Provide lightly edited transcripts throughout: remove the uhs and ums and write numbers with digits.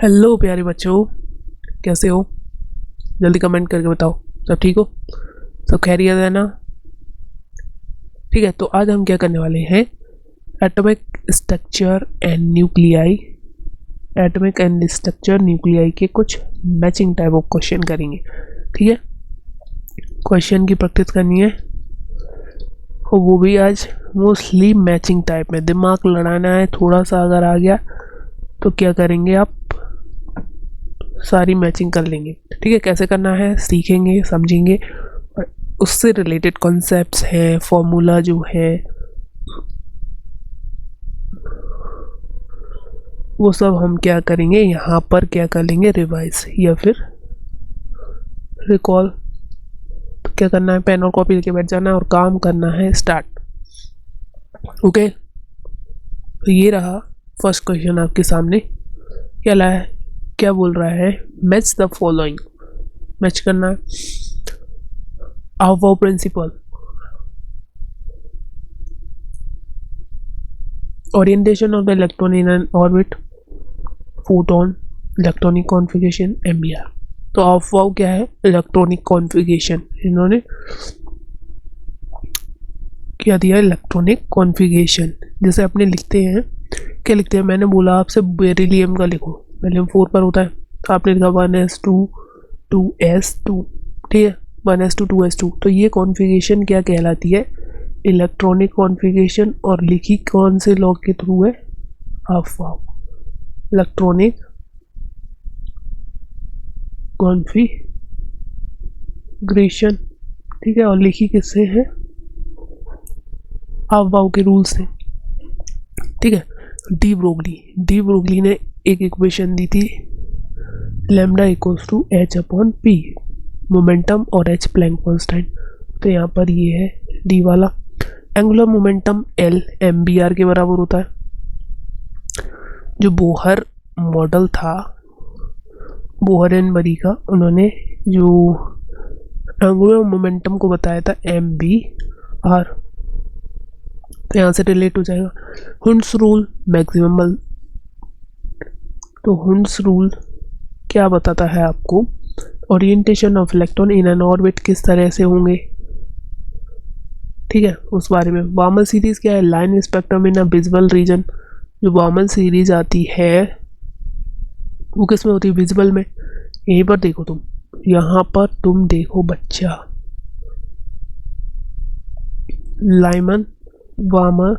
Hello प्यारे बच्चों, कैसे हो? जल्दी कमेंट करके बताओ। सब ठीक हो? सब खैरियत है ना? ठीक है, तो आज हम क्या करने वाले हैं? Atomic structure and nuclei. Atomic and structure nuclei के कुछ मैचिंग टाइप ऑफ क्वेश्चन करेंगे। ठीक है, क्वेश्चन की प्रैक्टिस करनी है और वो भी आज मोस्टली मैचिंग टाइप में। दिमाग लड़ाना है थोड़ा सा, अगर आ गया तो क्या करेंगे आप, सारी मैचिंग कर लेंगे। ठीक है, कैसे करना है सीखेंगे, समझेंगे। और उससे रिलेटेड कॉन्सेप्ट्स हैं, फॉर्मूला जो है वो सब हम क्या करेंगे यहाँ पर, क्या कर लेंगे, रिवाइज या फिर रिकॉल। तो क्या करना है, पेन और कॉपी लेके बैठ जाना है और काम करना है स्टार्ट। ओके, तो ये रहा फर्स्ट क्वेश्चन आपके सामने। क्या लाया है, क्या बोल रहा है? Match the following. मैच करना है। Aufbau principle, orientation of the electron in an orbit, photon, electronic configuration, एम्बियर। तो अहवाव क्या है? Electronic configuration. इन्होंने क्या दिया? Electronic configuration. जैसे अपने लिखते हैं, क्या लिखते हैं? मैंने बोला आपसे बेरिलियम का लिखो, बेरिलियम 4 पर होता है, तो आपने लिखा 1s2 2s2। ठीक है, 1s2 2s2। तो ये कॉन्फ़िगरेशन क्या कहलाती है? Electronic configuration. और लिखी कौन से लॉ के थ्रू है? अहवाव, इलेक्ट्रॉनिक कॉन्फ़िगरेशन। ठीक है, और लिखी किससे है? अहवाव के रूल से। ठीक है, डी ब्रोगली ने एक इक्वेशन दी थी, lambda equals to H upon P, momentum और एच प्लैंक कांस्टेंट। तो यहाँ पर ये है डी वाला। Angular momentum L M B R के बराबर होता है। जो बोहर मॉडल था, बोहर एंड बरी का, उन्होंने जो एंगुलर मोमेंटम को बताया था एम बी आर, तो यहाँ से रिलेट हो जाएगा। Hund's rule maximum. तो हुंड्स रूल क्या बताता है आपको? Orientation of electron in an orbit किस तरह से होंगे। ठीक है, उस बारे में। बार्मर सीरीज क्या है? Line spectrum in a visible region. जो बार्मर सीरीज आती है वो किस में होती है? विजिबल में। यहीं पर देखो तुम, यहाँ पर तुम देखो बच्चा, Lyman, Balmer,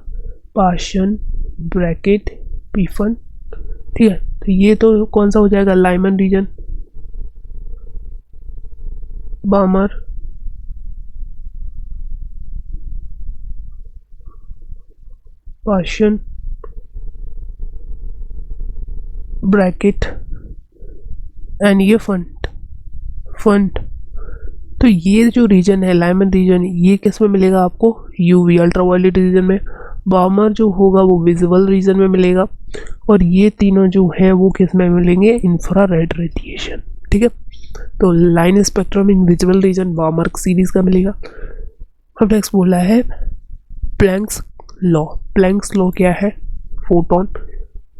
Paschen, Brackett, Pfund. ठीक है, तो ये तो कौन सा हो जाएगा? Lyman region, Balmer, Paschen, Brackett and ये फंट। तो ये जो रीजन है लाइमन रीजन, ये किस में मिलेगा आपको? यूवी, अल्ट्रावायलेट रीजन में। बार्मर जो होगा वो विजिबल रीजन में मिलेगा। और ये तीनों जो है वो किस में मिलेंगे? Infrared radiation. ठीक है, तो line spectrum in visible region Barmer series का मिलेगा। अब नेक्स्ट बोला है प्लैंक्स लॉ। प्लैंक्स लॉ क्या है? फोटोन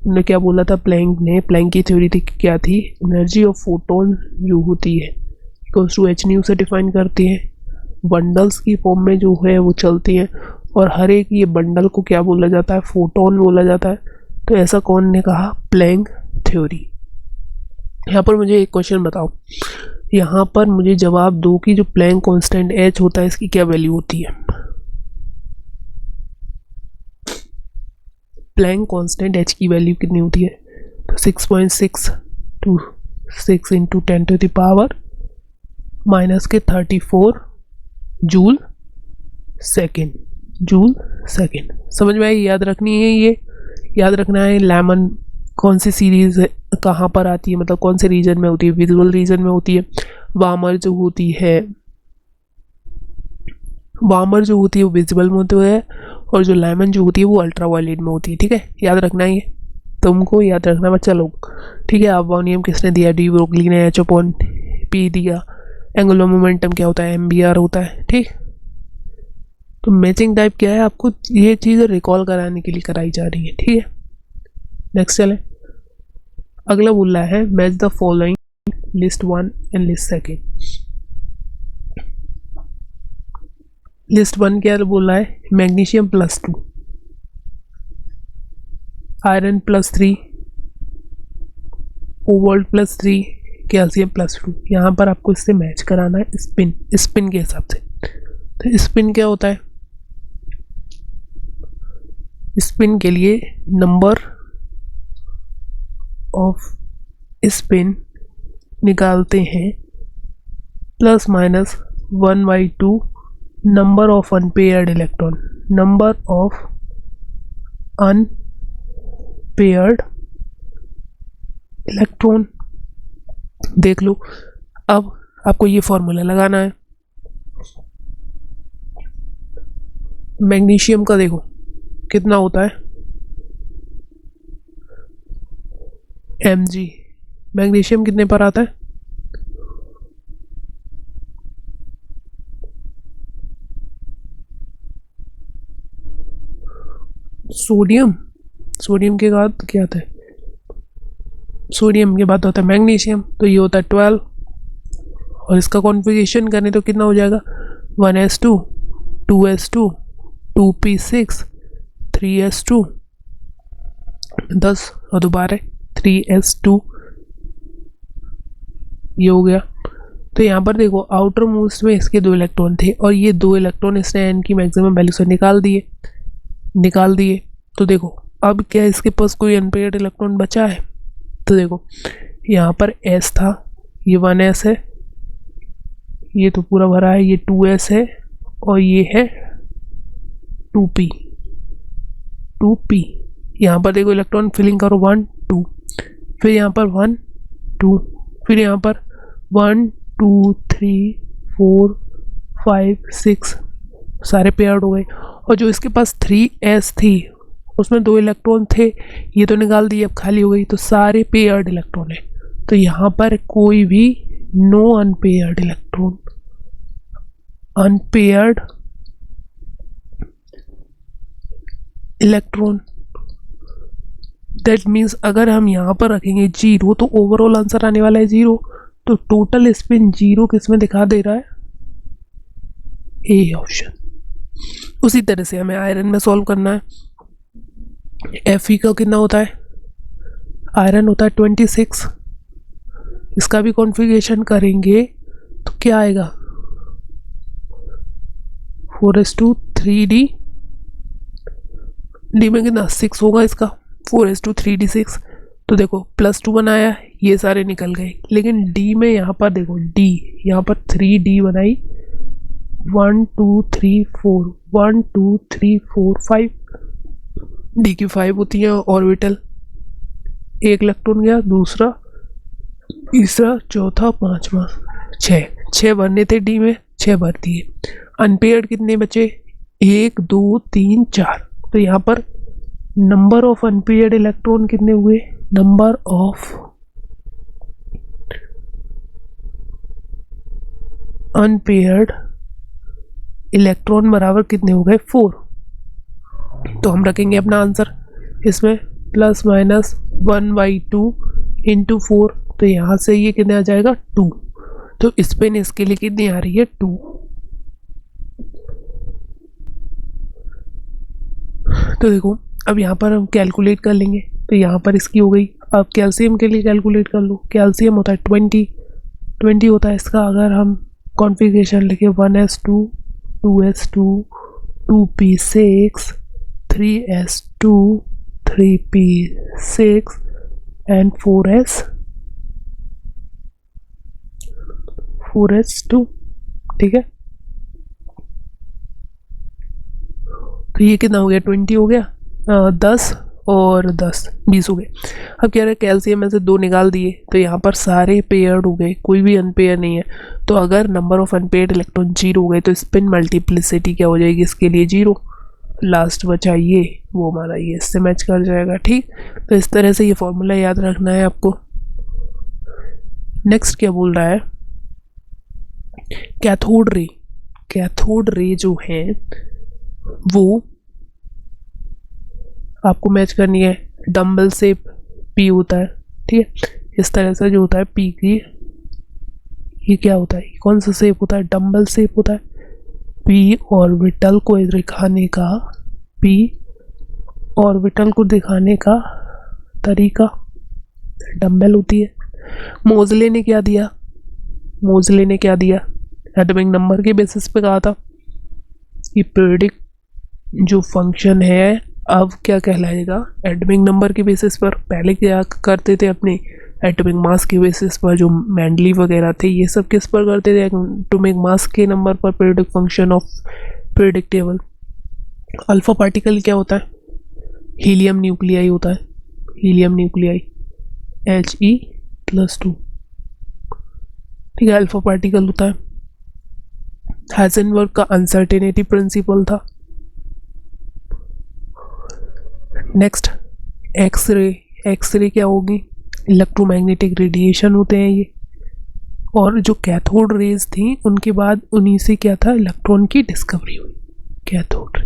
ने क्या बोला था? प्लैंक की थ्योरी थी, क्या थी? एनर्जी ऑफ फोटोन जो होती है इक्वल्स टू एच न्यू से डिफाइन करती है। बंडल्स की फॉर्म में जो है वो चलती हैं, और हर एक ये बंडल को क्या बोला जाता है? फोटोन बोला जाता है। तो ऐसा कौन ने कहा? Planck theory. यहाँ पर मुझे एक क्वेश्चन बताओ, यहाँ पर मुझे जवाब दो कि जो प्लैंक कांस्टेंट एच होता है इसकी क्या वैल्यू होती है? प्लैंक कांस्टेंट एच की वैल्यू कितनी होती है? तो 6.6 two 6 into 10 to the power minus के 34 जूल सेकेंड। समझ में आई? याद रखनी है, ये याद रखना है। लेमन कौन सी सीरीज है, कहाँ पर आती है, मतलब कौन से रीजन में होती है? विजुअल रीजन में होती है। बार्मर जो होती है वो विजिबल में होती है, और जो लेमन जो होती है वो अल्ट्रावायलेट में होती है। ठीक है, याद रखना है, ये तुमको याद रखना बच्चा लोग। ठीक है, अब नियम किसने दिया? डी ब्रोगली ने एच अपॉन पी दिया। एंगुलर मोमेंटम क्या होता है? एम बी आर होता है। ठीक, तो मैचिंग टाइप क्या है? आपको ये चीज़ रिकॉल कराने के लिए कराई जा रही है। ठीक है, नेक्स्ट चले। अगला बोल रहा है match the following list 1 and list 2। List 1 क्या बोल रहा है, मैग्नीशियम +2, आयरन +3, कोबाल्ट +3, कैल्शियम +2। यहाँ पर आपको इससे मैच कराना है स्पिन के हिसाब से। तो स्पिन क्या होता है, स्पिन के लिए नंबर ऑफ स्पिन निकालते हैं ±1/2 number of unpaired electron, number of unpaired electron. देख लो, अब आपको ये फॉर्मूला लगाना है। मैग्नीशियम का देखो कितना होता है Mg, मैग्नीशियम कितने पर आता है, सोडियम के बाद क्या आता है, सोडियम के बाद होता है मैग्नीशियम, तो ये होता है 12। और इसका कॉन्फ़िगरेशन करने तो कितना हो जाएगा 1s2 2s2 2p6 3s2 10 और दोबारा 3s2, ये हो गया। तो यहाँ पर देखो आउटर मोस्ट में इसके 2 इलेक्ट्रॉन थे और ये 2 इलेक्ट्रॉन इसने n की मैक्सिमम वैल्यू से निकाल दिए। तो देखो अब क्या इसके पास कोई अनपेयर्ड इलेक्ट्रॉन बचा है, तो देखो यहाँ पर s था, ये 1s है, ये तो पूरा भरा है, ये 2s है और ये है 2p। यहाँ पर देखो इलेक्ट्रॉन फिलिंग करो 1 2, फिर यहाँ पर 1 2, फिर यहाँ पर 1 2 3 4 5 6 सारे पेयर्ड हो गए। और जो इसके पास 3s थी उसमें 2 इलेक्ट्रॉन थे, ये तो निकाल दिए, अब खाली हो गई, तो सारे पेयर्ड इलेक्ट्रॉन है। तो यहाँ पर कोई भी no unpaired electron, unpaired electron, that means अगर हम यहाँ पर रखेंगे 0 तो ओवरऑल आंसर आने वाला है 0। तो टोटल स्पिन 0 किस में दिखा दे रहा है, ए ऑप्शन। उसी तरह से हमें आयरन में सॉल्व करना है। Fe का कितना होता है, आयरन होता है 26, इसका भी कॉन्फ़िगरेशन करेंगे तो क्या आएगा 4s2 3d, डी में कितना 6 होगा इसका, 4s2 3d6। तो देखो +2 बनाया, ये सारे निकल गए, लेकिन डी में यहाँ पर देखो डी, यहाँ पर 3d बनाई, 1 2 3 4 1 2 3 4 5, डी की 5 होती है ऑर्बिटल, एक इलेक्ट्रॉन गया, दूसरा तीसरा चौथा पांचवा 6 भरने थे डी में, 6 भर दिए। अनपेयर्ड कितने बचे 1 2 3 4, तो यहाँ पर नंबर ऑफ अनपेयर्ड इलेक्ट्रॉन कितने हुए, नंबर ऑफ अनपेयर्ड इलेक्ट्रॉन बराबर कितने हो गए 4। तो हम रखेंगे अपना आंसर इसमें ±1/2 × 4, तो यहाँ से ये कितने आ जाएगा 2। तो स्पिन इसके लिए कितनी आ रही है 2। तो देखो अब यहाँ पर हम कैलकुलेट कर लेंगे, तो यहाँ पर इसकी हो गई। अब कैल्शियम के लिए कैलकुलेट कर लो, कैल्शियम होता है 20 होता है इसका। अगर हम कॉन्फ़िगरेशन लिखे 1s2 2s2 2p6 3s2 3p6 and 4s2, ठीक है। तो ये कितना हो गया 20 हो गया, 10 और 10 20 हो गए। अब कह रहे हैं कैल्शियम में से 2 निकाल दिए, तो यहाँ पर सारे पेयर्ड हो गए, कोई भी अनपेयर नहीं है। तो अगर नंबर ऑफ अनपेयर्ड इलेक्ट्रॉन 0 हो गए तो स्पिन मल्टीप्लिसिटी क्या हो जाएगी इसके लिए 0। लास्ट बचा ये, वो हमारा ये इससे मैच कर जाएगा, ठीक। तो इस तरह से ये फॉर्मूला याद रखना है आपको। नेक्स्ट क्या बोल रहा है, कैथोड रे जो है वो आपको मैच करनी है। डम्बल शेप पी होता है, ठीक है। इस तरह से जो होता है पी की, ये क्या होता है, कौन सा शेप होता है, डम्बल शेप होता है। पी ऑर्बिटल को दिखाने का, पी ऑर्बिटल को दिखाने का तरीका डम्बल होती है। मोजले ने क्या दिया, मोजले ने क्या दिया, एटॉमिक नंबर के बेसिस पे कहा था कि पीरियडिक जो फंक्शन है अब क्या कहलाएगा, एटॉमिक नंबर के बेसिस पर। पहले क्या करते थे अपने एटॉमिक मास के बेसिस पर, जो मैंडली वगैरह थे ये सब किस पर करते थे, एटॉमिक मास के नंबर पर periodic function of periodic table. Alpha particle क्या होता है, हीलियम न्यूक्लियाई होता है, हीलियम न्यूक्लियाई He+2, ठीक है, अल्फा पार्टिकल होता है। हाइजेनबर्ग का अनसर्टेनिटी प्रिंसिपल था। नेक्स्ट एक्सरे, एक्सरे क्या होगी, इलेक्ट्रोमैग्नेटिक रेडिएशन होते हैं ये। और जो कैथोड रेज थी उनके बाद उन्हीं से क्या था, इलेक्ट्रॉन की डिस्कवरी हुई, कैथोड रे,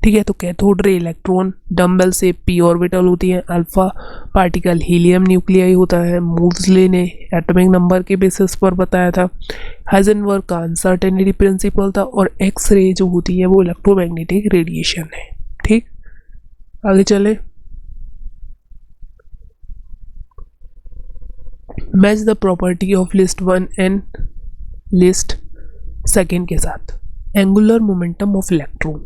ठीक है। तो कैथोड रे इलेक्ट्रॉन, डम्बल से पी ऑर्बिटल होती है, अल्फा पार्टिकल हीलियम न्यूक्लियाई होता है, मोजले ने एटॉमिक नंबर के बेसिस पर बताया था, हाइजेनबर्ग का अनसर्टेनिटी प्रिंसिपल था, और एक्स रे जो होती है वो इलेक्ट्रोमैग्नेटिक रेडिएशन है। ठीक, आगे चले। Match the property of list 1 and list 2 के साथ। एंगुलर मोमेंटम ऑफ इलेक्ट्रॉन,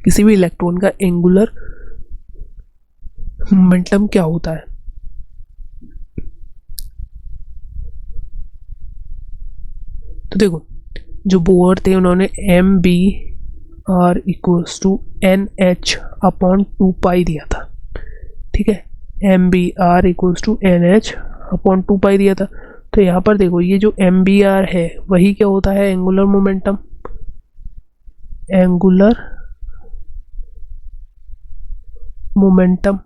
किसी भी इलेक्ट्रॉन का एंगुलर मोमेंटम क्या होता है, तो देखो जो बोर थे उन्होंने MBR=NH/2 दिया था, ठीक है, MBR=NH/2 दिया था। तो यहाँ पर देखो ये जो MBR है वही क्या होता है, एंगुलर मोमेंटम, एंगुलर मोमेंटम,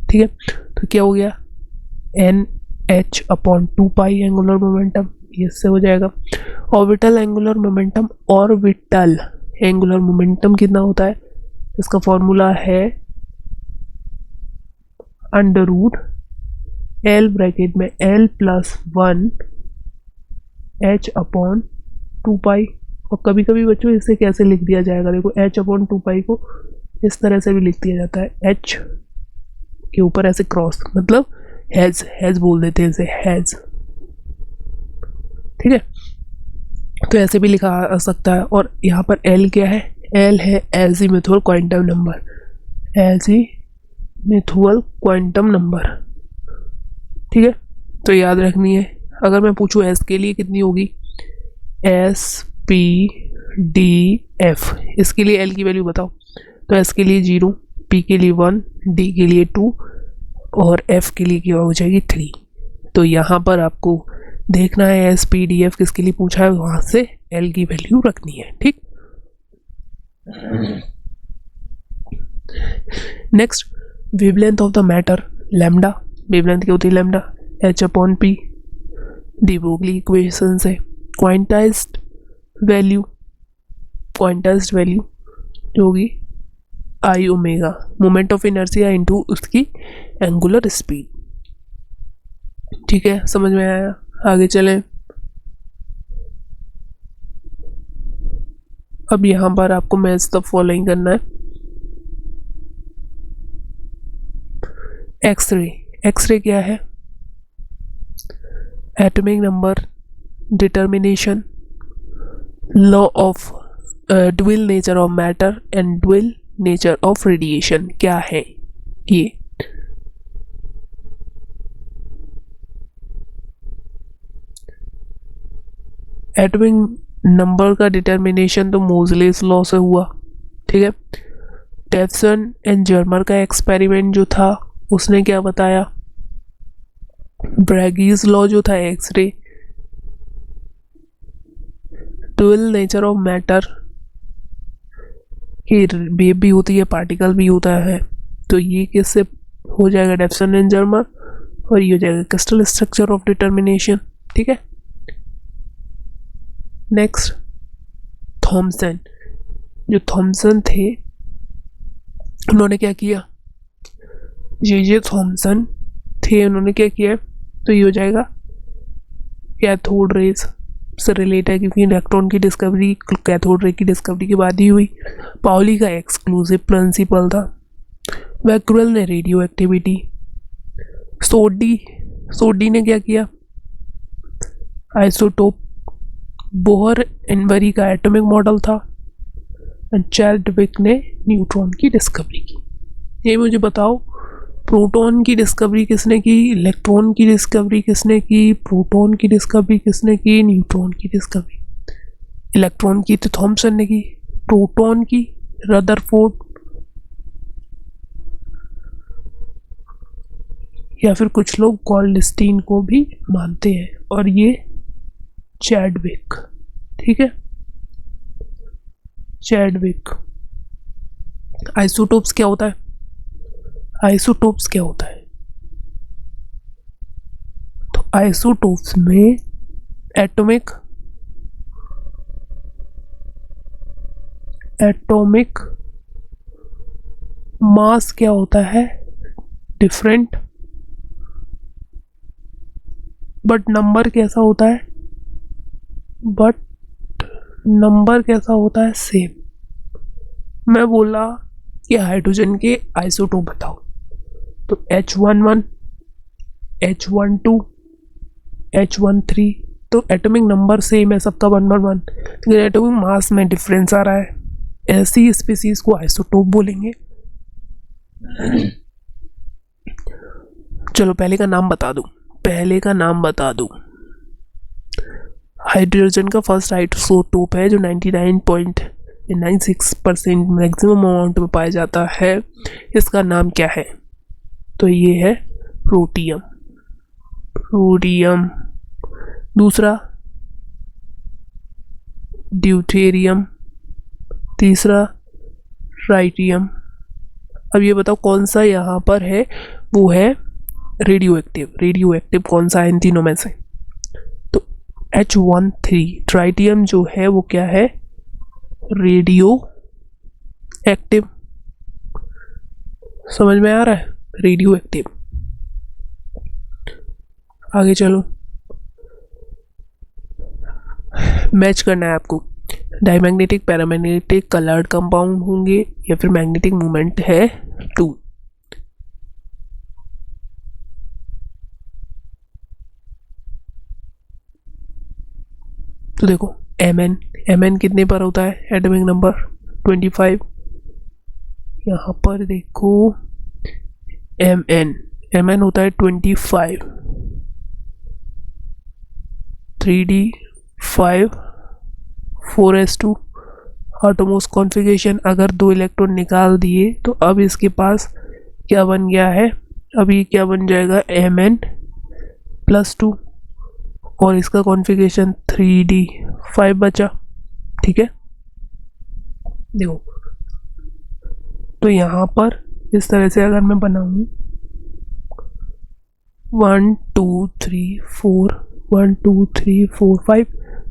ठीक है। तो क्या हो गया, NH/2 एंगुलर मोमेंटम, ये इससे हो जाएगा। Orbital angular momentum, orbital angular momentum कितना होता है, इसका फॉर्मूला है √L ब्रैकेट में L+1 H/2, और कभी कभी बच्चों इसे कैसे लिख दिया जाएगा, देखो H/2 को इस तरह से भी लिख दिया जाता है, H के ऊपर ऐसे क्रॉस, मतलब हैज, हैज बोल देते हैं इसे, हैज, ठीक है। तो ऐसे भी लिखा आ सकता है। और यहाँ पर L क्या है, L है एज़ीमुथल क्वांटम नंबर, एज़ीमुथल क्वांटम नंबर, ठीक है। तो याद रखनी है। अगर मैं पूछूँ S के लिए कितनी होगी, SPDF, इसके लिए L की वैल्यू बताओ, तो S के लिए 0, P के लिए 1, D के लिए 2 और F के लिए क्या हो जाएगी 3। तो यहाँ पर आपको देखना है SPDF किसके लिए पूछा है, वहाँ से L की वैल्यू रखनी है, ठीक। Next, wavelength of the matter, lambda, wavelength क्या होती है, lambda, H/P, de Broglie equation से। क्वांटाइज्ड वैल्यू, क्वांटाइज्ड वैल्यू जो होगी I omega, moment of inertia into उसकी एंगुलर स्पीड, ठीक है, समझ में आया। आगे चलें। अब यहाँ पर आपको मैच द फॉलोइंग करना है। एक्सरे, एक्सरे क्या है, atomic number determination, law of dual nature of matter and dual nature of radiation, क्या है ये, एटॉमिक नंबर का डिटर्मिनेशन तो मोजलेस लॉ से हुआ, ठीक है। डेफसन एंड जर्मर का एक्सपेरिमेंट जो था उसने क्या बताया, ब्रैगीज लॉ जो था X-ray, dual nature of matter की वेव भी होती है, पार्टिकल भी होता है, तो ये किससे हो जाएगा, डेफसन एंड जर्मर, और ये हो जाएगा क्रिस्टल स्ट्रक्चर ऑफ डिटर्मिनेशन, ठीक है। नेक्स्ट, थॉमसन, जो थॉमसन थे उन्होंने क्या किया, जे थॉमसन थे उन्होंने क्या किया है, तो ये हो जाएगा कैथोड रेज से रिलेट है, क्योंकि इलेक्ट्रॉन की डिस्कवरी कैथोड रे की डिस्कवरी के बाद ही हुई। पाउली का एक्सक्लूसिव प्रिंसिपल था। बैक्यूरेल ने रेडियो एक्टिविटी। सोडी ने क्या किया, आइसोटोप। बोहर एनबरी का एटॉमिक मॉडल था। चैडविक ने न्यूट्रॉन की डिस्कवरी की। ये मुझे बताओ, प्रोटॉन की डिस्कवरी किसने की, इलेक्ट्रॉन की डिस्कवरी किसने की, प्रोटॉन की डिस्कवरी किसने की, न्यूट्रॉन की डिस्कवरी। इलेक्ट्रॉन की तो थॉमसन ने की, प्रोटॉन की रदरफोर्ड, या फिर कुछ लोग गोल्डस्टीन को भी मानते हैं, और ये चैडविक। ठीक है, चैडविक। आइसोटोप्स क्या होता है, आइसोटोप्स क्या होता है, तो आइसोटोप्स में एटॉमिक मास क्या होता है, डिफरेंट, बट नंबर कैसा होता है, सेम। मैं बोला कि हाइड्रोजन के आइसोटोप बताओ, तो H11, H12, H13, तो एटॉमिक नंबर सेम है सबका 1 लेकिन एटॉमिक मास में डिफरेंस आ रहा है। ऐसी स्पीसीज को आइसोटोप बोलेंगे। चलो पहले का नाम बता दूं। हाइड्रोजन का फर्स्ट आइसोटोप है जो 99.96% मैक्सिमम अमाउंट में पाया जाता है। इसका नाम क्या है, तो ये है प्रोटियम। दूसरा ड्यूटेरियम, तीसरा ट्राइटियम। अब ये बताओ कौन सा यहाँ पर है, वो है रेडियो एक्टिव कौन सा है इन तीनों में से, तो H13 ट्राइटियम जो है वो क्या है, रेडियो एक्टिव। समझ में आ रहा है, रेडियो एक्टिव। आगे चलो, मैच करना है आपको। डायमैग्नेटिक, पैरामैग्नेटिक, कलर्ड कंपाउंड होंगे या फिर मैग्नेटिक मोमेंट है 2। तो देखो Mn कितने पर होता है, एटॉमिक नंबर 25। यहाँ पर देखो Mn होता है 25, 3d5 4s2 ऑटोमोस कॉन्फ़िगरेशन। अगर 2 इलेक्ट्रॉन निकाल दिए तो अब इसके पास क्या बन गया है, अभी क्या बन जाएगा, Mn+2 और इसका कॉन्फ़िगरेशन 3d5 बचा। ठीक है, देखो तो यहाँ पर इस तरह से अगर मैं बनाऊँ 1 2 3 4 1 2 3 4 5,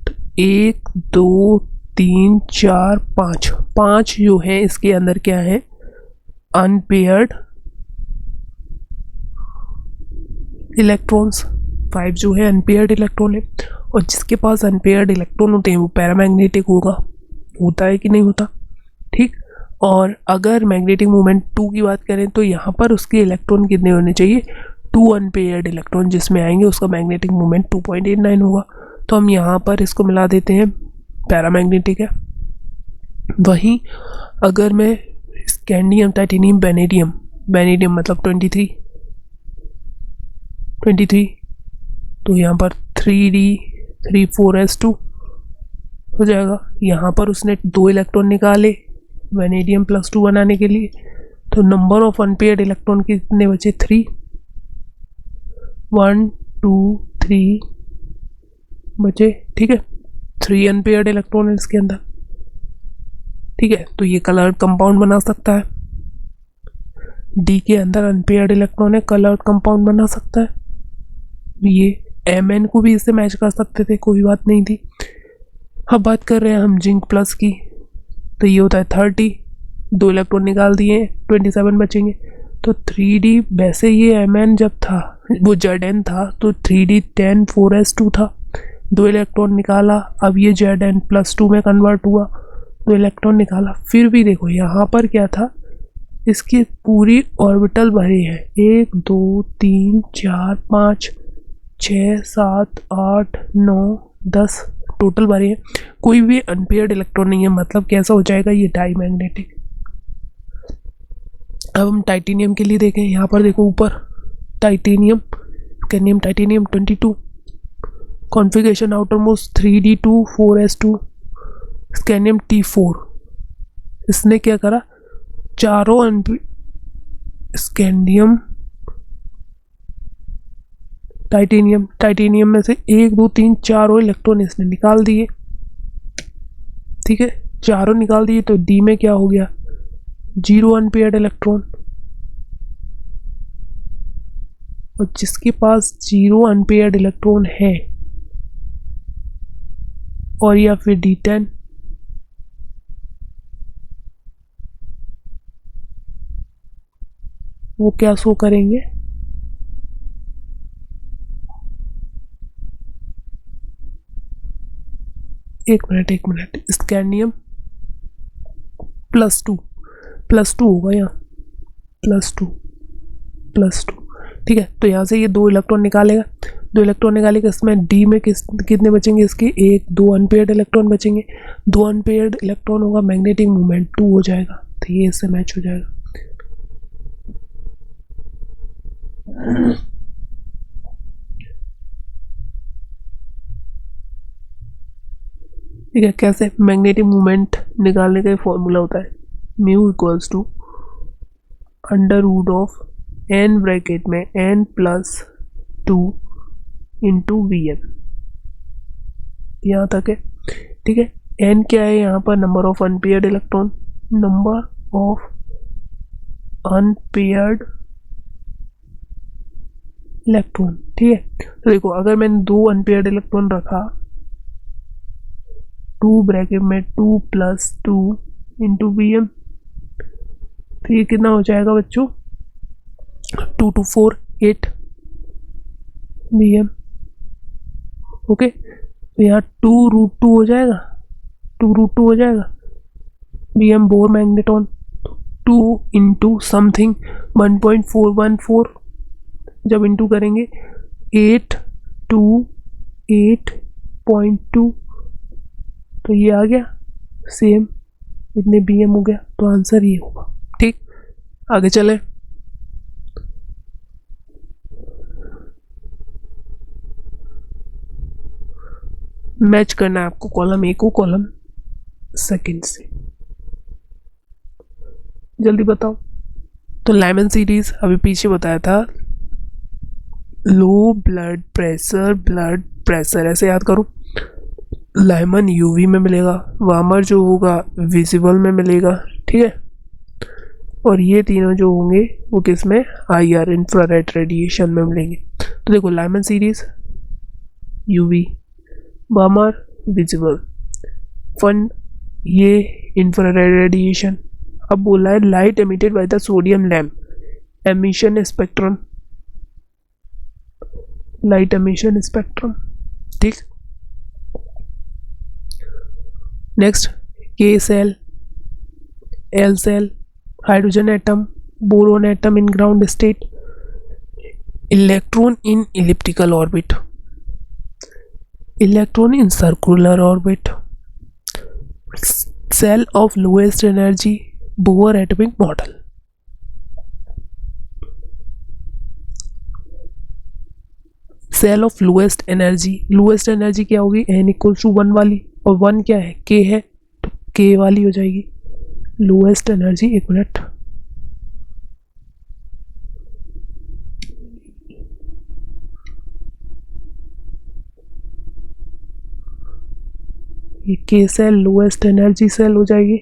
तो 1 2 3 4 5 जो है इसके अंदर क्या है, अनपेयर्ड इलेक्ट्रॉन्स। 5 जो है अनपेयर्ड इलेक्ट्रॉन है, और जिसके पास अनपेयर्ड इलेक्ट्रॉन होते हैं वो पैरामैग्नेटिक होता है कि नहीं होता। ठीक, और अगर मैग्नेटिक मोमेंट 2 की बात करें तो यहाँ पर उसके इलेक्ट्रॉन कितने होने चाहिए, 2 अनपेयर्ड इलेक्ट्रॉन जिसमें आएंगे उसका मैग्नेटिक मोमेंट 2.89 होगा। तो हम यहाँ पर इसको मिला देते हैं, पैरामैग्नेटिक है। वहीं अगर मैं स्कैंडियम, टाइटेनियम, बेनेडियम मतलब 23, तो यहाँ पर 3d3 4s2 हो जाएगा। यहाँ पर उसने 2 इलेक्ट्रॉन निकाले वेनेडियम+2 बनाने के लिए, तो नंबर ऑफ अनपेयर्ड इलेक्ट्रॉन कितने बचे, 3, 1 2 3 बचे। ठीक है, 3 अनपेयर्ड इलेक्ट्रॉन है इसके अंदर। ठीक है, तो ये कलर्ड कंपाउंड बना सकता है। डी के अंदर अनपेयर्ड इलेक्ट्रॉन है, कलर्ड कंपाउंड बना सकता है। ये Mn को भी इससे मैच कर सकते थे, कोई बात नहीं थी। अब बात कर रहे हैं हम जिंक प्लस की, तो ये होता है 30, 2 इलेक्ट्रॉन निकाल दिए 27 बचेंगे। तो 3d, वैसे ये Mn जब था वो Zn था तो 3d10 4s2 था, 2 इलेक्ट्रॉन निकाला। अब ये Zn+2 में कन्वर्ट हुआ, 2 इलेक्ट्रॉन निकाला। फिर भी देखो यहाँ पर क्या था, इसकी पूरी ऑर्बिटल भरी है, 1 2 3 4 5 6 7 8 9 10 टोटल भरे हैं, कोई भी अनपेयर्ड इलेक्ट्रॉन नहीं है। मतलब कैसा हो जाएगा ये डाईमैग्नेटिक। अब हम टाइटेनियम के लिए देखें, यहाँ पर देखो ऊपर titanium, scandium titanium 22, configuration outer most 3d2 4s2, scandium T4। इसने क्या करा, चारों स्कैंडियम टाइटेनियम में से 1 2 3 चारों इलेक्ट्रॉन इसने निकाल दिए। ठीक है, चारों निकाल दिए तो डी में क्या हो गया, 0 अनपेयर्ड इलेक्ट्रॉन। और जिसके पास 0 अनपेयर्ड इलेक्ट्रॉन है और या फिर D10, वो क्या शो करेंगे, एक मिनट, स्कैंडियम +2 होगा यहाँ, +2 ठीक है। तो यहाँ से ये 2 इलेक्ट्रॉन निकालेगा, 2 इलेक्ट्रॉन निकालेगा, इसमें डी में कितने बचेंगे, इसके 1 2 अनपेयर्ड इलेक्ट्रॉन बचेंगे। 2 अनपेयर्ड इलेक्ट्रॉन होगा, मैग्नेटिक मोमेंट 2 हो जाएगा, तो ये इससे मैच हो जाएगा। ठीक है, कैसे, मैग्नेटिक मोमेंट निकालने का फॉर्मूला होता है mu equals to √n bracket में n+2 इंटू Vn, यहाँ तक है। ठीक है, n क्या है यहाँ पर, number of unpaired electron, number of unpaired electron. ठीक है, तो देखो अगर मैंने 2 अनपेयर्ड इलेक्ट्रॉन रखा, 2 ब्रैकेट में 2+2 इंटू Vm, तो ये कितना हो जाएगा बच्चों, 2 2 4 8 Vm। ओके, तो यहाँ 2√2 हो जाएगा, 2√2 हो जाएगा। Vm bore magneton, 2 into something 1.414, जब इंटू करेंगे 8 2 8.2, तो ये आ गया सेम, इतने Vm हो गया, तो आंसर ये होगा। ठीक, आगे चले। मैच करना है आपको कॉलम ए को कॉलम सेकंड से, जल्दी बताओ। तो लाइमन सीरीज अभी पीछे बताया था, लो ब्लड प्रेशर ऐसे याद करो। लाइमन यूवी में मिलेगा, वार्मर जो होगा विजिबल में मिलेगा। ठीक है, और ये तीनों जो होंगे वो किस में, IR इंफ्रारेड रेडिएशन में मिलेंगे। तो देखो Lyman series UV, Balmer visible, Pfund ये इंफ्रारेड रेडिएशन। अब बोला है light emitted by the sodium lamp, emission spectrum, light emission spectrum. ठीक, next K shell, L shell, hydrogen atom, boron atom in ground state, electron in elliptical orbit, electron in circular orbit, shell of lowest energy, Bohr atomic model. Shell of lowest energy क्या होगी, n=1 वाली, और 1 क्या है, k है, तो k वाली हो जाएगी लोएस्ट एनर्जी। एक मिनट, ये k shell lowest energy shell हो जाएगी।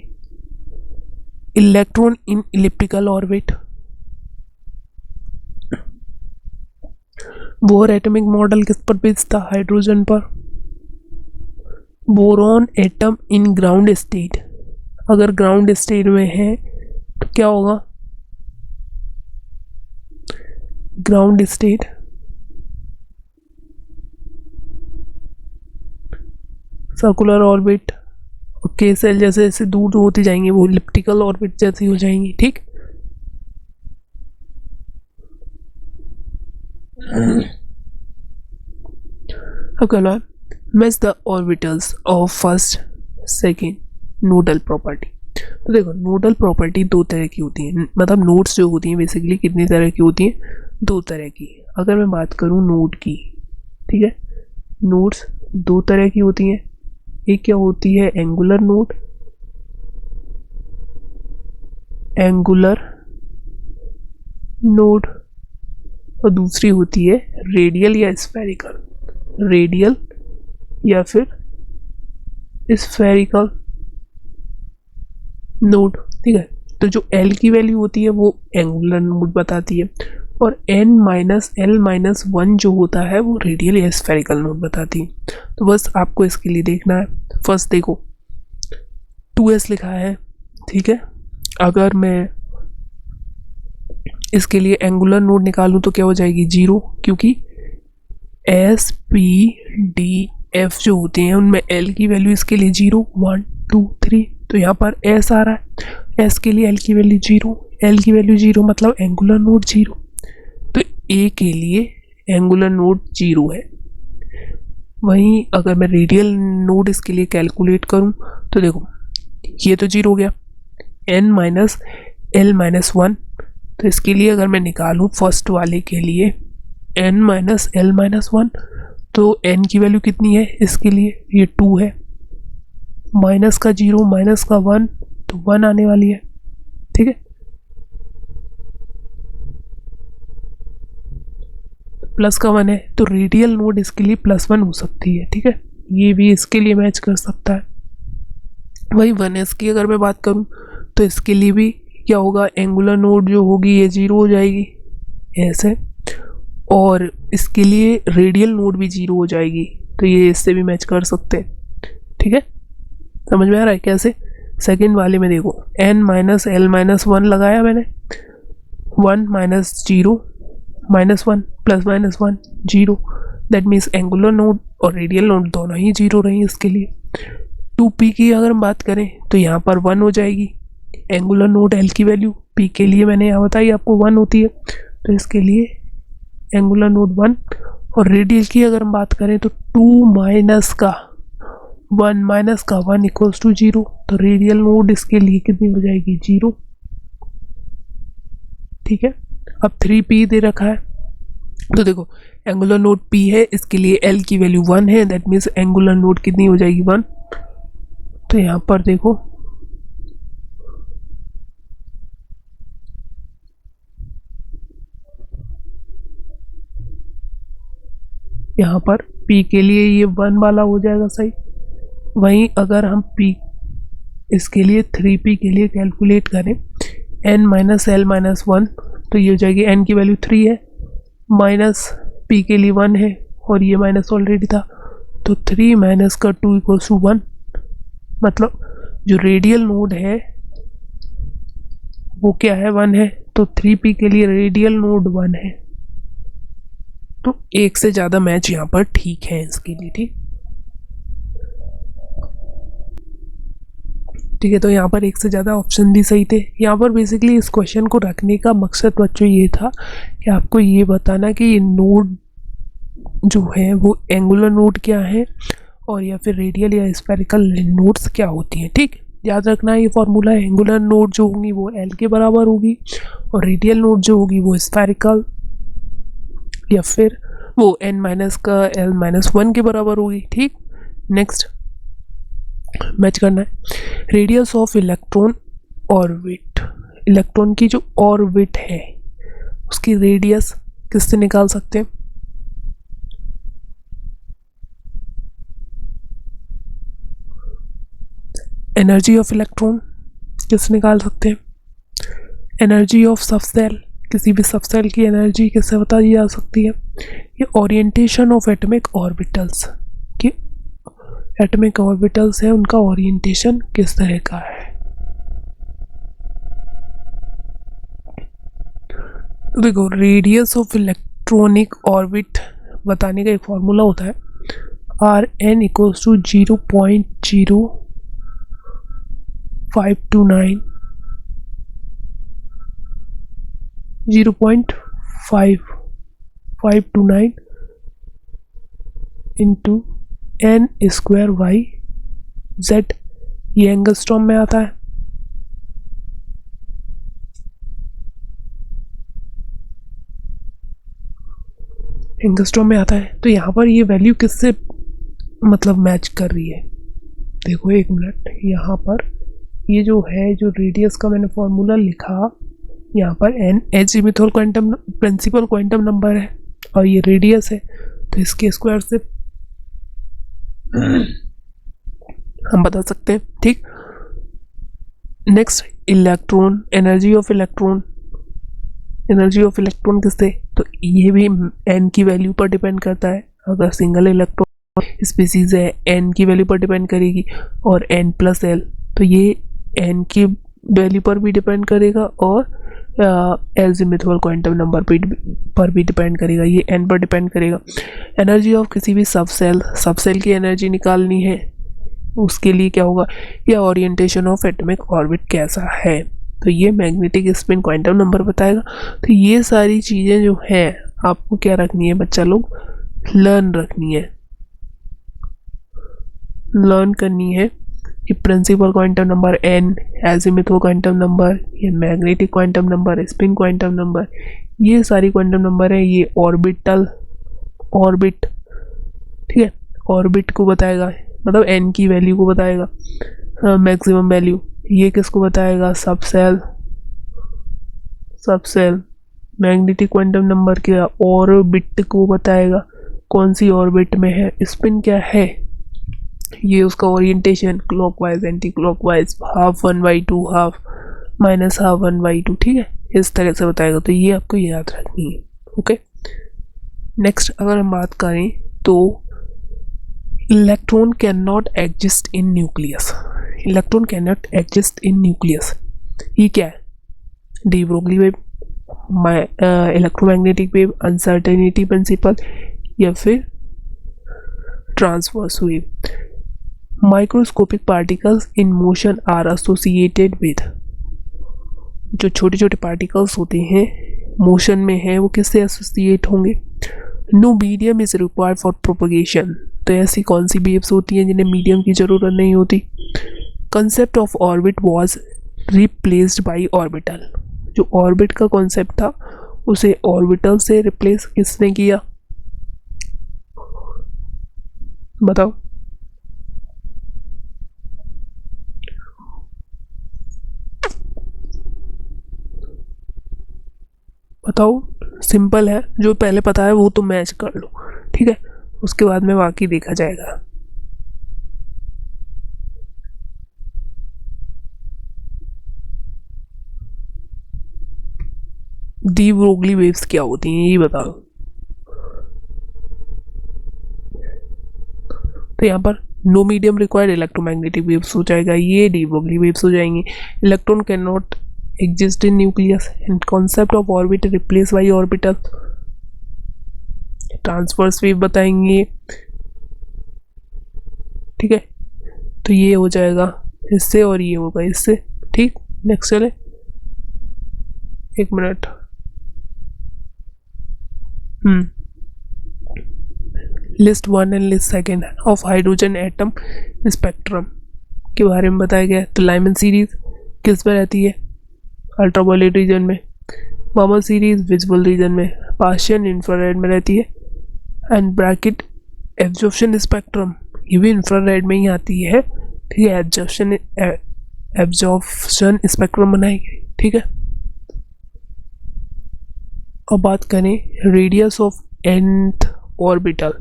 Electron in elliptical orbit, Bohr atomic model किस पर बेस्ड था, हाइड्रोजन पर। Boron atom in ground state, अगर ग्राउंड स्टेट में है तो क्या होगा, ground state circular orbit, K shell जैसे जैसे दूर होती जाएंगी वो इलिप्टिकल ऑर्बिट जैसी हो जाएंगी, ठीक। अब क्या है, match the orbitals of first second nodal property. तो देखो नोडल प्रॉपर्टी दो तरह की होती है, मतलब नोड्स जो होती हैं बेसिकली कितनी तरह की होती हैं, दो तरह की। अगर मैं बात करूँ नोड की, ठीक है, नोड्स दो तरह की होती हैं। एक क्या होती है, एंगुलर नोड, एंगुलर नोड, और दूसरी होती है रेडियल या स्फेरिकल, रेडियल या फिर स्फेरिकल नोड, ठीक है। तो जो L की वैल्यू होती है वो एंगुलर नोड बताती है, और n माइनस L माइनस 1 जो होता है वो रेडियल या स्फेरिकल नोड बताती है। तो बस आपको इसके लिए देखना है, फर्स्ट देखो 2s लिखा है, ठीक है। अगर मैं इसके लिए एंगुलर नोड निकालूं तो क्या हो जाएगी, 0, क्योंकि S P D F जो होते हैं उनमें L की वैल्यू इसके लिए 0 1 2 3, तो यहाँ पर S आ रहा है, S के लिए L की वैल्यू 0, L की वैल्यू 0 मतलब एंगुलर नोड 0, तो A के लिए एंगुलर नोड 0 है। वहीं अगर मैं रेडियल नोड इसके लिए कैलकुलेट करूं तो देखो ये तो 0 हो गया, n माइनस L माइनस 1, तो इसके लिए अगर मैं निकालूं फर्स्ट वाले के लिए n माइनस L माइनस 1, तो n की वैल्यू कितनी है इसके लिए, ये 2 है, माइनस का 0 माइनस का 1, तो 1 आने वाली है, ठीक है। प्लस का 1 है तो रेडियल नोड इसके लिए +1 हो सकती है, ठीक है, ये भी इसके लिए मैच कर सकता है। वही 1s की अगर मैं बात करूं तो इसके लिए भी क्या होगा, एंगुलर नोड जो होगी ये 0 हो जाएगी ऐसे, और इसके लिए रेडियल नोड भी 0 हो जाएगी, तो ये इससे भी मैच कर सकते हैं, ठीक है। समझ में आ रहा है कैसे। सेकंड वाले में देखो n माइनस L माइनस 1 लगाया मैंने, 1 minus 0 minus 1 plus minus 1 0, that means angular node और रेडियल नोड दोनों ही 0 रही इसके लिए। 2p की अगर हम बात करें तो यहाँ पर 1 हो जाएगी, एंगुलर नोड L की वैल्यू p के लिए मैंने यहाँ बताई आपको 1 होती है, तो इसके लिए एंगुलर नोड 1, और रेडियल की अगर हम बात करें तो 2 माइनस का 1 माइनस का 1 इक्वल्स टू 0, तो रेडियल नोड इसके लिए कितनी हो जाएगी, 0, ठीक है। अब 3p दे रखा है, तो देखो एंगुलर नोड p है, इसके लिए L की वैल्यू 1 है, दैट मीन्स एंगुलर नोड कितनी हो जाएगी, 1, तो यहाँ पर देखो यहाँ पर p के लिए ये 1 वाला हो जाएगा सही। वहीं अगर हम p इसके लिए 3p के लिए कैलकुलेट करें n माइनस L माइनस 1, तो ये हो जाएगी n की वैल्यू 3 है, माइनस p के लिए 1 है, और ये माइनस ऑलरेडी था, तो 3 माइनस का 2 इक्वल्स टू 1, मतलब जो रेडियल नोड है वो क्या है, 1 है, तो 3p के लिए रेडियल नोड 1 है, तो एक से ज़्यादा मैच यहाँ पर ठीक है इसके लिए, ठीक है। तो यहाँ पर एक से ज़्यादा ऑप्शन भी सही थे। यहाँ पर बेसिकली इस क्वेश्चन को रखने का मकसद बच्चों ये था कि आपको ये बताना कि ये नोड जो है वो एंगुलर नोड क्या है, और या फिर रेडियल या स्फेरिकल नोड्स क्या होती हैं, ठीक। याद रखना ये फॉर्मूला, एंगुलर नोड जो होंगी वो L के बराबर होगी, और रेडियल नोड जो होगी वो स्फेरिकल या फिर वो n माइनस का L माइनस 1 के बराबर होगी, ठीक। नेक्स्ट मैच करना है radius of electron orbit, electron की जो ऑर्बिट है उसकी रेडियस किससे निकाल सकते हैं, एनर्जी ऑफ इलेक्ट्रॉन किससे निकाल सकते हैं, एनर्जी ऑफ सब सेल, किसी भी सब सेल की एनर्जी किससे बताई जा सकती है, ये ओरिएंटेशन ऑफ एटॉमिक ऑर्बिटल्स, कि एटॉमिक ऑर्बिटल्स है उनका ओरिएंटेशन किस तरह का है। तो देखो रेडियस ऑफ इलेक्ट्रॉनिक ऑर्बिट बताने का एक फॉर्मूला होता है R N equals to 0.0529 0.5529 into N square by Z, ये एंगस्ट्रॉम में आता है। एंगस्ट्रॉम में आता है। तो यहाँ पर ये वैल्यू किससे मतलब मैच कर रही है, देखो एक मिनट, यहाँ पर ये जो है, जो रेडियस का मैंने फॉर्मूला लिखा, यहाँ पर N azimuthal quantum principal quantum number है और ये रेडियस है, तो इसके स्क्वायर से हम बता सकते हैं। ठीक, next electron, energy of electron, energy of electron किससे, तो ये भी एन की वैल्यू पर डिपेंड करता है। अगर सिंगल इलेक्ट्रॉन स्पीसीज है एन की वैल्यू पर डिपेंड करेगी, और एन प्लस एल, तो ये एन की वैल्यू पर भी डिपेंड करेगा और एजीमुथल क्वांटम नंबर पर भी डिपेंड करेगा, ये एन पर डिपेंड करेगा। एनर्जी ऑफ किसी भी सब सेल की एनर्जी निकालनी है, उसके लिए क्या होगा, या ओरिएंटेशन ऑफ एटॉमिक ऑर्बिट कैसा है, तो ये मैग्नेटिक स्पिन क्वांटम नंबर बताएगा। तो ये सारी चीज़ें जो हैं आपको क्या रखनी है बच्चा लोग, लर्न रखनी है, लर्न करनी है कि principle quantum number n, azimuthal quantum number, ये magnetic quantum number, spin quantum number, ये सारी क्वांटम नंबर है। ये ऑर्बिट, ठीक है, ऑर्बिट को बताएगा, मतलब एन की वैल्यू को बताएगा, मैक्सिमम वैल्यू। ये किसको बताएगा, सब सेल मैग्नेटिक क्वांटम नंबर के ऑर्बिट को बताएगा, कौन सी ऑर्बिट में है, स्पिन क्या है, ये उसका orientation, clockwise, anti clockwise, half 1/2, half minus half 1/2, ठीक है, इस तरह से बताएगा। तो ये आपको याद रखनी है। ओके, नेक्स्ट अगर हम बात करें तो electron can not exist in nucleus, electron can not exist in nucleus, ये क्या है, de Broglie wave, electromagnetic wave, uncertainty principle, या फिर transverse wave. Microscopic particles in motion are associated with, जो छोटे छोटे पार्टिकल्स होते हैं मोशन में है वो किससे एसोसिएट होंगे। No medium is required for propagation, तो ऐसी कौन सी वेव्स होती हैं जिन्हें मीडियम की ज़रूरत नहीं होती। Concept of orbit was replaced by orbital, जो ऑर्बिट का कॉन्सेप्ट था उसे ऑर्बिटल से रिप्लेस किसने किया, बताओ। बताओ, सिंपल है, जो पहले पता है वो तो मैच कर लो, ठीक है, उसके बाद में बाकी देखा जाएगा। डी ब्रोगली वेव्स क्या होती हैं ये बताओ। तो यहाँ पर no medium required, electromagnetic waves हो जाएगा, ये डी ब्रोगली वेव्स हो जाएंगी। Electron can not exist in nucleus, and concept of orbit replace by orbital, transverse wave बताएंगे, ठीक है, तो ये हो जाएगा इससे और ये होगा इससे। ठीक, नेक्स्ट चले, एक minute. List 1 and list 2 of hydrogen atom spectrum के बारे में बताया गया है। तो लाइमन सीरीज किस में रहती है, अल्ट्रावायलेट रीजन में, मामल सीरीज विजिबल रीजन में, पार्शियल इंफ्रारेड में रहती है, एंड ब्रैकेट एब्जॉर्प्शन स्पेक्ट्रम, ये भी इंफ्रारेड में ही आती है, ठीक है, एब्जॉर्प्शन स्पेक्ट्रम बनाएगी, ठीक है। अब बात करें radius of nth orbital,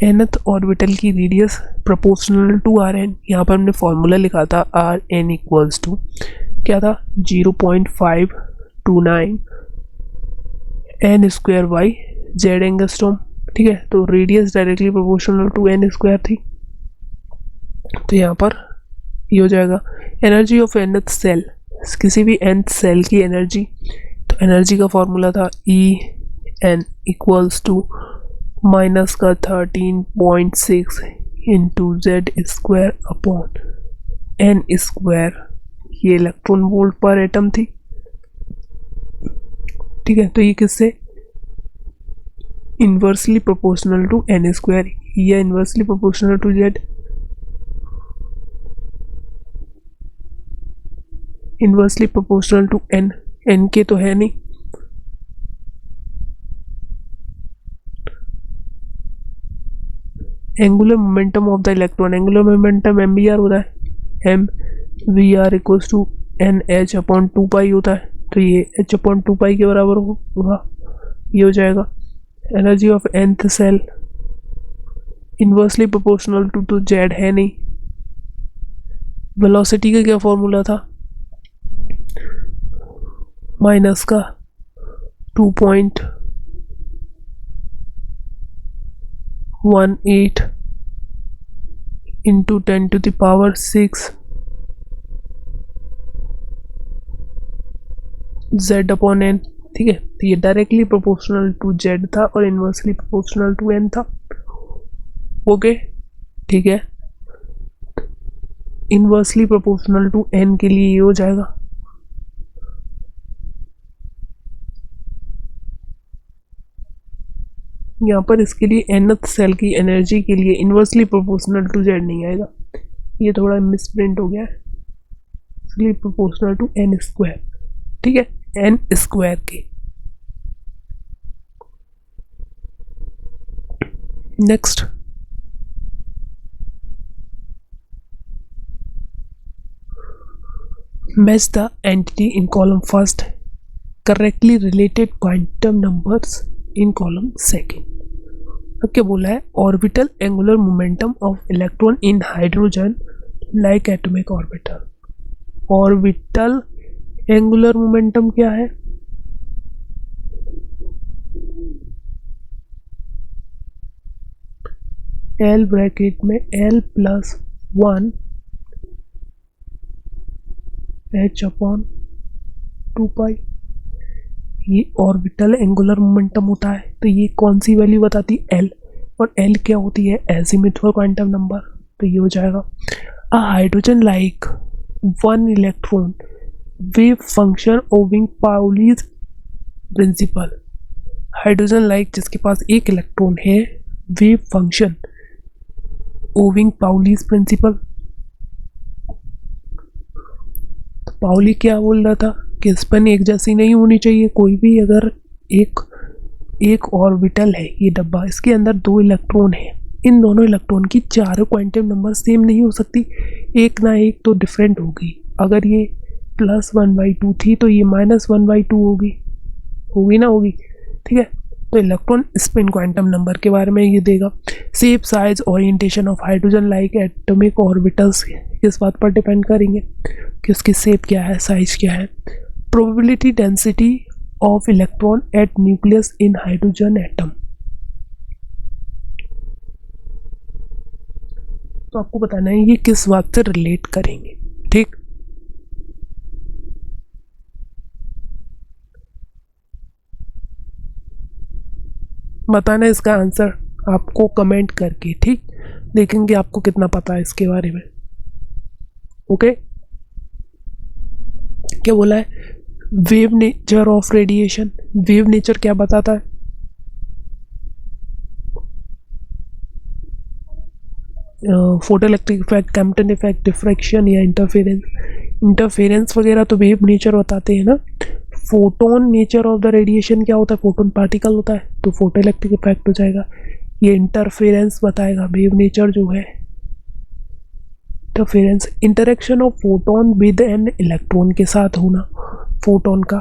nth orbital की radius proportional to r n, यहाँ पर हमने फॉर्मूला लिखा था आर एन इक्वल्स टू क्या था 0.529 N square by Z angstrom, ठीक है, तो radius directly proportional to N square थी, तो यहाँ पर ये हो जाएगा। एनर्जी ऑफ nth सेल, किसी भी nth सेल की एनर्जी, तो एनर्जी का फॉर्मूला था E n equals to minus का 13.6 into Z square upon n square, ये इलेक्ट्रॉन वोल्ट पर एटम थी। ठीक है, तो ये किससे inversely proportional to N square या inversely proportional to Z, inversely proportional to n, n के तो है नहीं, angular momentum of the electron, angular momentum m B r होता है, m v are equals to N H upon 2 pi होता है, तो ये एच अपॉन 2 पाई के बराबर होगा, ये हो जाएगा। Energy of nth shell inversely proportional to Z है नहीं। वेलोसिटी का क्या फॉर्मूला था, माइनस का 2.18 इंटू 10⁶ z अपॉन एन। ठीक है, तो ये डायरेक्टली प्रोपोर्शनल टू जेड था और इन्वर्सली प्रोपोर्शनल टू एन था। ओके, ठीक है, इन्वर्सली प्रोपोर्शनल टू एन के लिए ये हो जाएगा, यहाँ पर इसके लिए nth सेल की एनर्जी के लिए इन्वर्सली प्रोपोर्शनल टू जेड नहीं आएगा, ये थोड़ा मिसप्रिंट हो गया है, इसलिए प्रोपोर्शनल टू एन स्क्वायर। ठीक है, एन स्क्वायर के। Next, match the entity in column first correctly related quantum numbers in column second. अब क्या बोला है, orbital angular momentum of electron in hydrogen like atomic orbital. Orbital angular momentum क्या है, L bracket में L plus 1 H upon 2 pi, ये orbital angular momentum होता है। तो ये कौन सी वैल्यू बताती है, एल, और एल क्या होती है, एजीमुथल क्वांटम नंबर, तो ये हो जाएगा। A hydrogen like 1 electron wave function owing Pauli's principle. Hydrogen like जिसके पास एक इलेक्ट्रॉन है, wave function owing Pauli's principle. तो पाउली क्या बोल रहा था कि स्पिन एक जैसी नहीं होनी चाहिए, कोई भी अगर एक ऑर्बिटल है, ये डब्बा, इसके अंदर 2 इलेक्ट्रॉन है, इन दोनों इलेक्ट्रॉन की चारों क्वांटम नंबर सेम नहीं हो सकती, एक ना एक तो डिफरेंट होगी। अगर ये +1/2 थी तो ये -1/2 होगी ना होगी। ठीक है, तो इलेक्ट्रॉन स्पिन क्वांटम नंबर के बारे में ये देगा। Shape, size, orientation of hydrogen like atomic orbitals इस बात पर डिपेंड करेंगे कि उसकी शेप क्या है, साइज क्या है। Probability density of electron at nucleus in hydrogen atom. तो आपको बताना है ये किस बात से रिलेट करेंगे। ठीक, बताना इसका आंसर आपको कमेंट करके। ठीक, देखेंगे आपको कितना पता है इसके बारे में। ओके, क्या बोला है, wave nature of radiation. Wave nature क्या बताता है, photoelectric effect, Kempton effect, diffraction या इंटरफेरेंस वगैरह तो वेव नेचर बताते हैं ना। Photon nature of the radiation क्या होता है, फोटोन पार्टिकल होता है, तो फोटोइलेक्ट्रिक इफेक्ट हो जाएगा। ये इंटरफेरेंस बताएगा वेव नेचर जो है, interference, interaction of photon with an electron के साथ होना फोटोन का,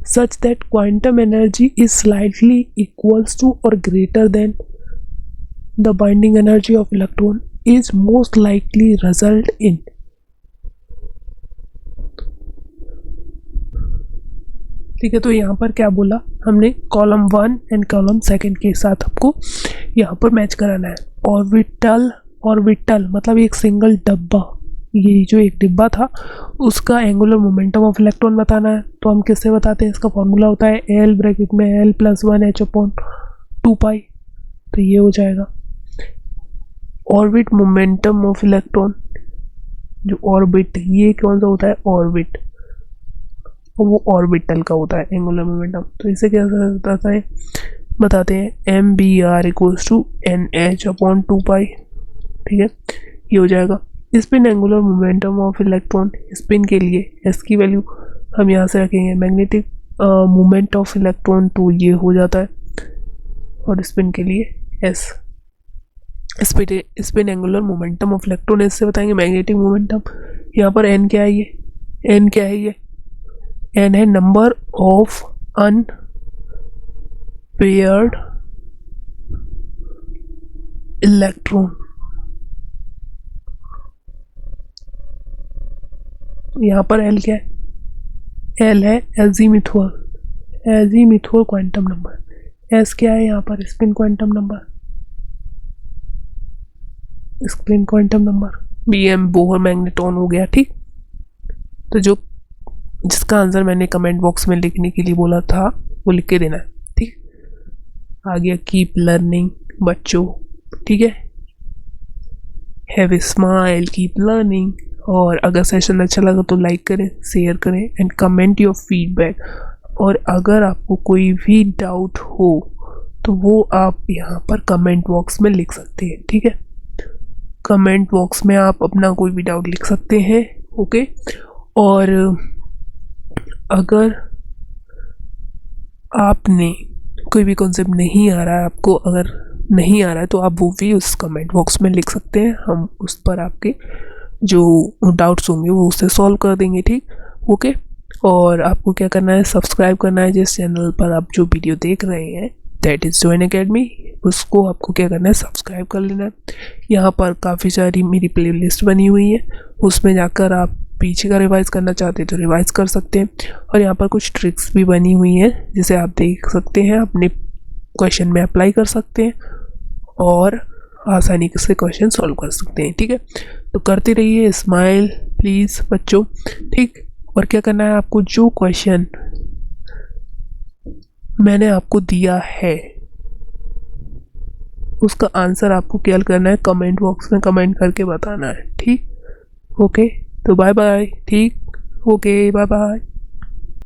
such that quantum energy is slightly equals to और greater than the binding energy of electron is most likely result in. ठीक है, तो यहाँ पर क्या बोला हमने, कॉलम 1 एंड कॉलम 2 के साथ आपको यहाँ पर मैच कराना है। ऑर्बिटल मतलब एक सिंगल डब्बा, ये जो एक डिब्बा था उसका एंगुलर मोमेंटम ऑफ इलेक्ट्रॉन बताना है। तो हम किससे बताते हैं, इसका फॉर्मूला होता है एल ब्रैकेट में एल +1 एच अपॉन 2 पाई, तो ये हो जाएगा। ऑर्बिट मोमेंटम ऑफ इलेक्ट्रॉन, जो ऑर्बिट, ये कौन सा होता है, ऑर्बिट, वो ऑर्बिटल का होता है एंगुलर मोमेंटम। तो इसे क्या बताते हैं M B R equals to N H upon 2 pi, ठीक है, ये हो जाएगा। Spin angular momentum of electron, spin के लिए एस की वैल्यू हम यहाँ से रखेंगे, मैग्नेटिक मोमेंट ऑफ इलेक्ट्रॉन, तो ये हो जाता है, और स्पिन के लिए S. Spin angular momentum of electron इससे बताएंगे मैग्नेटिक मोमेंटम। यहाँ पर एन क्या है, ये एन क्या है, ये एन है नंबर ऑफ अनपेयर्ड इलेक्ट्रॉन। यहाँ पर एल क्या है, एल है एजीमिथुअल क्वांटम नंबर। एस क्या है यहाँ पर, spin quantum number, spin quantum number. B M Bohr magneton हो गया, ठीक। तो जिसका आंसर मैंने कमेंट बॉक्स में लिखने के लिए बोला था वो लिख के देना है, ठीक। आ गया कीप लर्निंग बच्चों, ठीक है, have a smile, keep learning. और अगर सेशन अच्छा लगा तो लाइक करें, शेयर करें एंड कमेंट योर फीडबैक। और अगर आपको कोई भी डाउट हो तो वो आप यहाँ पर कमेंट बॉक्स में लिख सकते हैं, ठीक है। कमेंट बॉक्स में आप अपना कोई भी डाउट लिख सकते हैं, ओके। और अगर आपने कोई भी कॉन्सेप्ट नहीं आ रहा है, आपको अगर नहीं आ रहा है तो आप वो भी उस कमेंट बॉक्स में लिख सकते हैं, हम उस पर आपके जो डाउट्स होंगे वो उससे सॉल्व कर देंगे, ठीक, ओके। और आपको क्या करना है, सब्सक्राइब करना है जिस चैनल पर आप जो वीडियो देख रहे हैं, दैट इज़ जॉइन अकेडमी, उसको आपको क्या करना है, सब्सक्राइब कर लेना है। यहाँ पर काफ़ी सारी मेरी प्लेलिस्ट बनी हुई है, उसमें जाकर आप पीछे का रिवाइज करना चाहते हैं तो रिवाइज कर सकते हैं। और यहाँ पर कुछ ट्रिक्स भी बनी हुई हैं जिसे आप देख सकते हैं, अपने क्वेश्चन में अप्लाई कर सकते हैं और आसानी से क्वेश्चन सॉल्व कर सकते हैं, ठीक है। तो करते रहिए स्माइल प्लीज़ बच्चों, ठीक। और क्या करना है आपको, जो क्वेश्चन मैंने आपको दिया है उसका आंसर आपको क्या करना है, कमेंट बॉक्स में कमेंट करके बताना है, ठीक, ओके। तो बाय बाय, ठीक, ओके, बाय बाय।